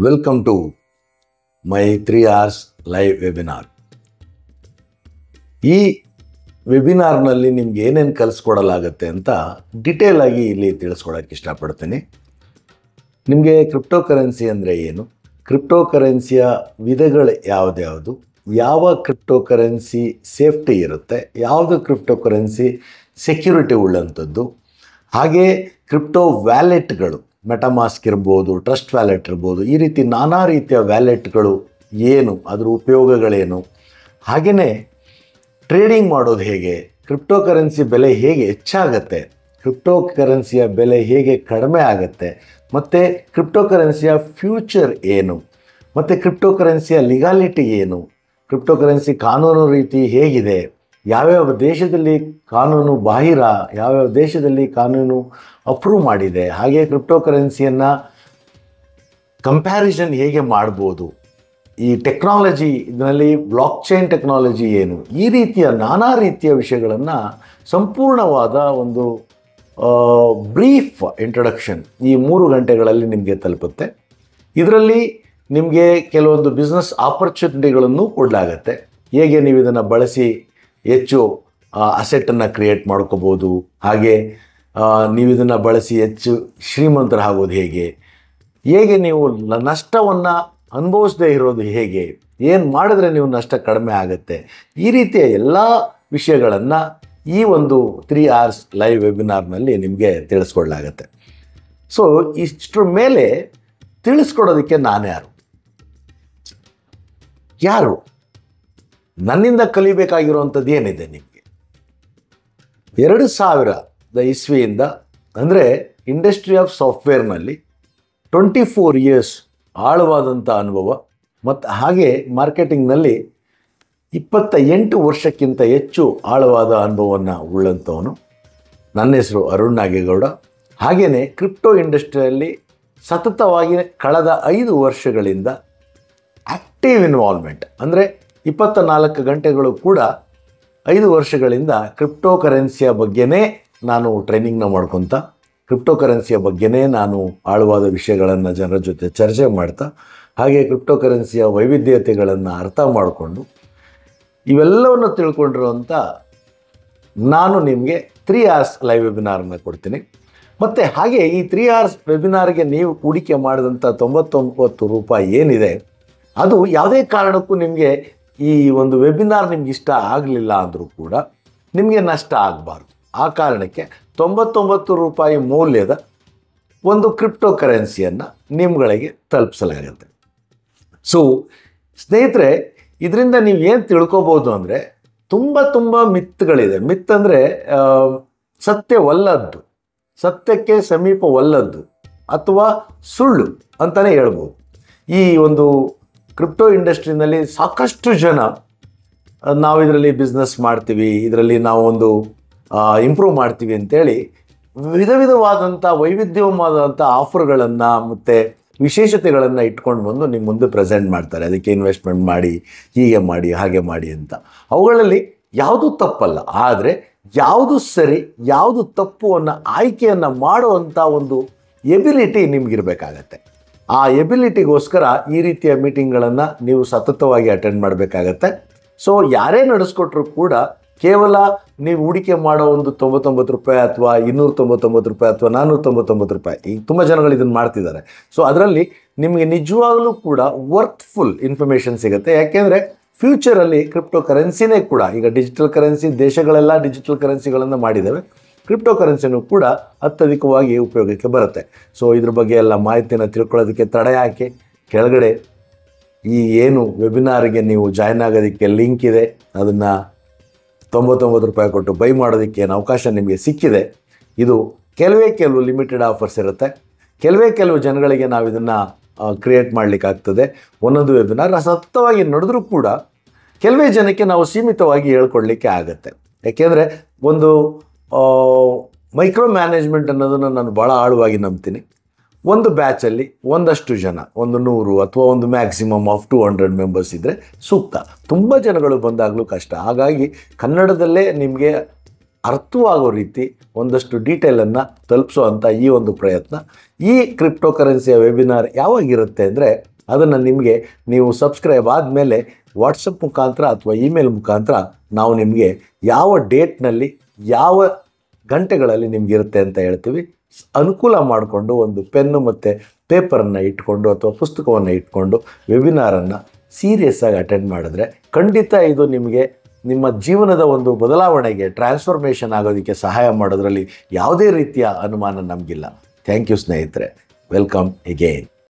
Welcome to my 3 hours live webinar. ಈ ವೆಬಿನಾರ್ನಲ್ಲಿ ನಿಮ್ಗೆ ಏನೇನು ಕಲಿಸ್ಕೊಡಲಾಗುತ್ತೆ ಅಂತ ಡಿಟೇಲ್ ಆಗಿ ಇಲ್ಲಿ ತಿಳಿಸ್ಕೊಡೋಕ್ಕೆ ಇಷ್ಟಪಡ್ತೀನಿ. ನಿಮಗೆ ಕ್ರಿಪ್ಟೋ ಕರೆನ್ಸಿ ಅಂದರೆ ಏನು, ಕ್ರಿಪ್ಟೋ ಕರೆನ್ಸಿಯ ವಿಧಗಳು ಯಾವುದ್ಯಾವುದು, ಯಾವ ಕ್ರಿಪ್ಟೋ ಕರೆನ್ಸಿ ಸೇಫ್ಟಿ ಇರುತ್ತೆ, ಯಾವುದು ಕ್ರಿಪ್ಟೋ ಕರೆನ್ಸಿ ಸೆಕ್ಯೂರಿಟಿ ಉಳ್ಳಂಥದ್ದು, ಹಾಗೆ ಕ್ರಿಪ್ಟೋ ವ್ಯಾಲೆಟ್ಗಳು ಮೆಟಾಮಾಸ್ಕ್ ಇರ್ಬೋದು, ಟ್ರಸ್ಟ್ ವ್ಯಾಲೆಟ್ ಇರ್ಬೋದು, ಈ ರೀತಿ ನಾನಾ ರೀತಿಯ ವ್ಯಾಲೆಟ್ಗಳು ಏನು, ಅದರ ಉಪಯೋಗಗಳೇನು, ಹಾಗೆಯೇ ಟ್ರೇಡಿಂಗ್ ಮಾಡೋದು ಹೇಗೆ, ಕ್ರಿಪ್ಟೋ ಕರೆನ್ಸಿ ಬೆಲೆ ಹೇಗೆ ಹೆಚ್ಚಾಗತ್ತೆ, ಕ್ರಿಪ್ಟೋ ಕರೆನ್ಸಿಯ ಬೆಲೆ ಹೇಗೆ ಕಡಿಮೆ ಆಗುತ್ತೆ, ಮತ್ತು ಕ್ರಿಪ್ಟೋ ಕರೆನ್ಸಿಯ ಫ್ಯೂಚರ್ ಏನು, ಮತ್ತು ಕ್ರಿಪ್ಟೋ ಕರೆನ್ಸಿಯ ಲಿಗಾಲಿಟಿ ಏನು, ಕ್ರಿಪ್ಟೋ ಕರೆನ್ಸಿ ಕಾನೂನು ರೀತಿ ಹೇಗಿದೆ, ಯಾವ್ಯಾವ ದೇಶದಲ್ಲಿ ಕಾನೂನು ಬಾಹಿರ, ಯಾವ್ಯಾವ ದೇಶದಲ್ಲಿ ಕಾನೂನು ಅಪ್ರೂವ್ ಮಾಡಿದೆ, ಹಾಗೆ ಕ್ರಿಪ್ಟೋ ಕರೆನ್ಸಿಯನ್ನು ಕಂಪ್ಯಾರಿಸನ್ ಹೇಗೆ ಮಾಡ್ಬೋದು, ಈ ಟೆಕ್ನಾಲಜಿ ಇದರಲ್ಲಿ ಬ್ಲಾಕ್ ಚೈನ್ ಟೆಕ್ನಾಲಜಿ ಏನು, ಈ ರೀತಿಯ ನಾನಾ ರೀತಿಯ ವಿಷಯಗಳನ್ನು ಸಂಪೂರ್ಣವಾದ ಒಂದು ಬ್ರೀಫ್ ಇಂಟ್ರೊಡಕ್ಷನ್ ಈ 3 ಗಂಟೆಗಳಲ್ಲಿ ನಿಮಗೆ ತಲುಪುತ್ತೆ. ಇದರಲ್ಲಿ ನಿಮಗೆ ಕೆಲವೊಂದು ಬಿಸ್ನೆಸ್ ಆಪರ್ಚುನಿಟಿಗಳನ್ನು ಕೊಡಲಾಗತ್ತೆ. ಹೇಗೆ ನೀವು ಇದನ್ನು ಬಳಸಿ ಹೆಚ್ಚು ಅಸೆಟನ್ನು ಕ್ರಿಯೇಟ್ ಮಾಡ್ಕೋಬೋದು, ಹಾಗೆ ನೀವು ಇದನ್ನು ಬಳಸಿ ಹೆಚ್ಚು ಶ್ರೀಮಂತರಾಗೋದು ಹೇಗೆ, ಹೇಗೆ ನೀವು ನಷ್ಟವನ್ನು ಅನುಭವಿಸದೇ ಇರೋದು ಹೇಗೆ, ಏನು ಮಾಡಿದ್ರೆ ನೀವು ನಷ್ಟ ಕಡಿಮೆ ಆಗುತ್ತೆ, ಈ ರೀತಿಯ ಎಲ್ಲ ವಿಷಯಗಳನ್ನು ಈ ಒಂದು 3 hours ಲೈವ್ ವೆಬಿನಾರ್ನಲ್ಲಿ ನಿಮಗೆ ತಿಳಿಸ್ಕೊಡ್ಲಾಗತ್ತೆ. ಸೊ ಇಷ್ಟರ ಮೇಲೆ ತಿಳಿಸ್ಕೊಡೋದಕ್ಕೆ ನಾನು ಯಾರು ನನ್ನಿಂದ ಕಲಿಬೇಕಾಗಿರುವಂಥದ್ದು ಏನಿದೆ ನಿಮಗೆ? 2000 ಇಸ್ವಿಯಿಂದ ಅಂದರೆ ಇಂಡಸ್ಟ್ರಿ ಆಫ್ ಸಾಫ್ಟ್ವೇರ್ನಲ್ಲಿ 24 ಇಯರ್ಸ್ ಆಳವಾದಂಥ ಅನುಭವ ಮತ್ತು ಹಾಗೆ ಮಾರ್ಕೆಟಿಂಗ್ನಲ್ಲಿ 28 ವರ್ಷಕ್ಕಿಂತ ಹೆಚ್ಚು ಆಳವಾದ ಅನುಭವವನ್ನು ಉಳ್ಳಂಥವನು. ನನ್ನ ಹೆಸರು ಅರುಣ್ ನಾಗೇಗೌಡ. ಹಾಗೆಯೇ ಕ್ರಿಪ್ಟೋ ಇಂಡಸ್ಟ್ರಿಯಲ್ಲಿ ಸತತವಾಗಿ ಕಳೆದ 5 ವರ್ಷಗಳಿಂದ ಆ್ಯಕ್ಟಿವ್ ಇನ್ವಾಲ್ವ್ಮೆಂಟ್ ಅಂದರೆ 24 ಗಂಟೆಗಳು ಕೂಡ 5 ವರ್ಷಗಳಿಂದ ಕ್ರಿಪ್ಟೋ ಕರೆನ್ಸಿಯ ಬಗ್ಗೆನೇ ನಾನು ಟ್ರೈನಿಂಗ್ನ ಮಾಡ್ಕೊತ, ಕ್ರಿಪ್ಟೋ ಕರೆನ್ಸಿಯ ಬಗ್ಗೆನೇ ನಾನು ಆಳವಾದ ವಿಷಯಗಳನ್ನು ಜನರ ಜೊತೆ ಚರ್ಚೆ ಮಾಡ್ತಾ, ಹಾಗೆ ಕ್ರಿಪ್ಟೋ ಕರೆನ್ಸಿಯ ವೈವಿಧ್ಯತೆಗಳನ್ನು ಅರ್ಥ ಮಾಡಿಕೊಂಡು ಇವೆಲ್ಲವನ್ನು ತಿಳ್ಕೊಂಡಿರುವಂಥ ನಾನು ನಿಮಗೆ 3 hours ಲೈವ್ ವೆಬಿನಾರನ್ನು ಕೊಡ್ತೀನಿ. ಮತ್ತು ಹಾಗೆ ಈ 3 hours ವೆಬಿನಾರ್ಗೆ ನೀವು ಹೂಡಿಕೆ ಮಾಡಿದಂಥ 99 ರೂಪಾಯಿ ಏನಿದೆ, ಅದು ಯಾವುದೇ ಕಾರಣಕ್ಕೂ ನಿಮಗೆ ಈ ಒಂದು ವೆಬಿನಾರ್ ನಿಮ್ಗೆ ಇಷ್ಟ ಆಗಲಿಲ್ಲ ಅಂದರೂ ಕೂಡ ನಿಮಗೆ ನಷ್ಟ ಆಗಬಾರ್ದು. ಆ ಕಾರಣಕ್ಕೆ 99 ರೂಪಾಯಿ ಮೌಲ್ಯದ ಒಂದು ಕ್ರಿಪ್ಟೋ ಕರೆನ್ಸಿಯನ್ನು ನಿಮ್ಗಳಿಗೆ ತಲುಪಿಸಲಾಗುತ್ತೆ. ಸೊ ಸ್ನೇಹಿತರೆ, ಇದರಿಂದ ನೀವು ಏನು ತಿಳ್ಕೊಬೋದು ಅಂದರೆ ತುಂಬ ಮಿತ್ಗಳಿದೆ. ಮಿತ್ ಅಂದರೆ ಸತ್ಯವಲ್ಲದ್ದು, ಸತ್ಯಕ್ಕೆ ಸಮೀಪವಲ್ಲದ್ದು ಅಥವಾ ಸುಳ್ಳು ಅಂತಲೇ ಹೇಳ್ಬೋದು. ಈ ಒಂದು ಕ್ರಿಪ್ಟೋ ಇಂಡಸ್ಟ್ರಿನಲ್ಲಿ ಸಾಕಷ್ಟು ಜನ ನಾವು ಇದರಲ್ಲಿ ಬಿಸ್ನೆಸ್ ಮಾಡ್ತೀವಿ, ಇದರಲ್ಲಿ ನಾವು ಒಂದು ಇಂಪ್ರೂವ್ ಮಾಡ್ತೀವಿ ಅಂತೇಳಿ ವಿಧವಾದಂಥ ವೈವಿಧ್ಯವಾದಂಥ ಆಫರ್ಗಳನ್ನು ಮತ್ತು ವಿಶೇಷತೆಗಳನ್ನು ಇಟ್ಕೊಂಡು ಬಂದು ನಿಮ್ಮ ಮುಂದೆ ಪ್ರೆಸೆಂಟ್ ಮಾಡ್ತಾರೆ. ಅದಕ್ಕೆ ಇನ್ವೆಸ್ಟ್ಮೆಂಟ್ ಮಾಡಿ, ಹೀಗೆ ಮಾಡಿ, ಹಾಗೆ ಮಾಡಿ ಅಂತ. ಅವುಗಳಲ್ಲಿ ಯಾವುದೂ ತಪ್ಪಲ್ಲ, ಆದರೆ ಯಾವುದು ಸರಿ ಯಾವುದು ತಪ್ಪು ಅನ್ನೋ ಆಯ್ಕೆಯನ್ನು ಮಾಡುವಂಥ ಒಂದು ಎಬಿಲಿಟಿ ನಿಮಗಿರಬೇಕಾಗತ್ತೆ. ಆ ಎಬಿಲಿಟಿಗೋಸ್ಕರ ಈ ರೀತಿಯ ಮೀಟಿಂಗ್ಗಳನ್ನು ನೀವು ಸತತವಾಗಿ ಅಟೆಂಡ್ ಮಾಡಬೇಕಾಗತ್ತೆ. ಸೊ ಯಾರೇ ನಡೆಸ್ಕೊಟ್ರು ಕೂಡ ಕೇವಲ ನೀವು ಹೂಡಿಕೆ ಮಾಡೋ ಒಂದು 99 ರೂಪಾಯಿ ಅಥವಾ 299 ರೂಪಾಯಿ ಅಥವಾ 499 ರೂಪಾಯಿ, ಈಗ ತುಂಬ ಜನಗಳು ಇದನ್ನು ಮಾಡ್ತಿದ್ದಾರೆ. ಸೊ ಅದರಲ್ಲಿ ನಿಮಗೆ ನಿಜವಾಗಲೂ ಕೂಡ ವರ್ತ್ಫುಲ್ ಇನ್ಫಾರ್ಮೇಷನ್ ಸಿಗುತ್ತೆ. ಯಾಕೆಂದರೆ ಫ್ಯೂಚರಲ್ಲಿ ಕ್ರಿಪ್ಟೋ ಕರೆನ್ಸಿನೇ ಕೂಡ, ಈಗ ಡಿಜಿಟಲ್ ಕರೆನ್ಸಿ ದೇಶಗಳೆಲ್ಲ ಡಿಜಿಟಲ್ ಕರೆನ್ಸಿಗಳನ್ನು ಮಾಡಿದ್ದಾವೆ, ಕ್ರಿಪ್ಟೋ ಕರೆನ್ಸಿನೂ ಕೂಡ ಅತ್ಯಧಿಕವಾಗಿ ಉಪಯೋಗಕ್ಕೆ ಬರುತ್ತೆ. ಸೊ ಇದ್ರ ಬಗ್ಗೆ ಎಲ್ಲ ಮಾಹಿತಿಯನ್ನು ತಿಳ್ಕೊಳ್ಳೋದಕ್ಕೆ ತಡೆ ಹಾಕಿ ಕೆಳಗಡೆ ಈ ಏನು ವೆಬಿನಾರಿಗೆ ನೀವು ಜಾಯ್ನ್ ಆಗೋದಕ್ಕೆ ಲಿಂಕ್ ಇದೆ, ಅದನ್ನು 99 ರೂಪಾಯಿ ಕೊಟ್ಟು ಬೈ ಮಾಡೋದಕ್ಕೆ ಏನು ಅವಕಾಶ ನಿಮಗೆ ಸಿಕ್ಕಿದೆ. ಇದು ಕೆಲವು ಲಿಮಿಟೆಡ್ ಆಫರ್ಸ್ ಇರುತ್ತೆ, ಕೆಲವು ಜನಗಳಿಗೆ ನಾವು ಇದನ್ನು ಕ್ರಿಯೇಟ್ ಮಾಡಲಿಕ್ಕಾಗ್ತದೆ. ಒಂದೊಂದು ವೆಬಿನಾರ್ ಸತತವಾಗಿ ನಡೆದರೂ ಕೂಡ ಕೆಲವೇ ಜನಕ್ಕೆ ನಾವು ಸೀಮಿತವಾಗಿ ಹೇಳ್ಕೊಡ್ಲಿಕ್ಕೆ ಆಗುತ್ತೆ. ಯಾಕೆಂದರೆ ಒಂದು ಮೈಕ್ರೋ ಮ್ಯಾನೇಜ್ಮೆಂಟ್ ಅನ್ನೋದನ್ನು ನಾನು ಭಾಳ ಆಳವಾಗಿ ನಂಬ್ತೀನಿ. ಒಂದು ಬ್ಯಾಚಲ್ಲಿ ಒಂದಷ್ಟು ಜನ, ಒಂದು 100 ಅಥವಾ ಒಂದು ಮ್ಯಾಕ್ಸಿಮಮ್ ಆಫ್ 200 ಮೆಂಬರ್ಸ್ ಇದ್ದರೆ ಸೂಕ್ತ. ತುಂಬ ಜನಗಳು ಬಂದಾಗಲೂ ಕಷ್ಟ. ಹಾಗಾಗಿ ಕನ್ನಡದಲ್ಲೇ ನಿಮಗೆ ಅರ್ಥವಾಗೋ ರೀತಿ ಒಂದಷ್ಟು ಡೀಟೇಲನ್ನು ತಲುಪಿಸೋ ಈ ಒಂದು ಪ್ರಯತ್ನ. ಈ ಕ್ರಿಪ್ಟೋ ಕರೆನ್ಸಿಯ ವೆಬಿನಾರ್ ಯಾವಾಗಿರುತ್ತೆ ಅಂದರೆ ಅದನ್ನು ನಿಮಗೆ ನೀವು ಸಬ್ಸ್ಕ್ರೈಬ್ ಆದಮೇಲೆ ವಾಟ್ಸಪ್ ಮುಖಾಂತರ ಅಥವಾ ಇಮೇಲ್ ಮುಖಾಂತರ ನಾವು ನಿಮಗೆ ಯಾವ ಡೇಟ್ನಲ್ಲಿ ಯಾವ ಗಂಟೆಗಳಲ್ಲಿ ನಿಮಗಿರುತ್ತೆ ಅಂತ ಹೇಳ್ತೀವಿ. ಅನುಕೂಲ ಮಾಡಿಕೊಂಡು ಒಂದು ಪೆನ್ನು ಮತ್ತು ಪೇಪರನ್ನು ಇಟ್ಕೊಂಡು ಅಥವಾ ಪುಸ್ತಕವನ್ನು ಇಟ್ಕೊಂಡು ವೆಬಿನಾರನ್ನು ಸೀರಿಯಸ್ ಆಗಿ ಅಟೆಂಡ್ ಮಾಡಿದ್ರೆ ಖಂಡಿತ ಇದು ನಿಮಗೆ ನಿಮ್ಮ ಜೀವನದ ಒಂದು ಬದಲಾವಣೆಗೆ ಟ್ರಾನ್ಸ್ಫಾರ್ಮೇಷನ್ ಆಗೋದಕ್ಕೆ ಸಹಾಯ ಮಾಡೋದ್ರಲ್ಲಿ ಯಾವುದೇ ರೀತಿಯ ಅನುಮಾನ ನಮಗಿಲ್ಲ. ಥ್ಯಾಂಕ್ ಯು ಸ್ನೇಹಿತರೆ. Welcome again.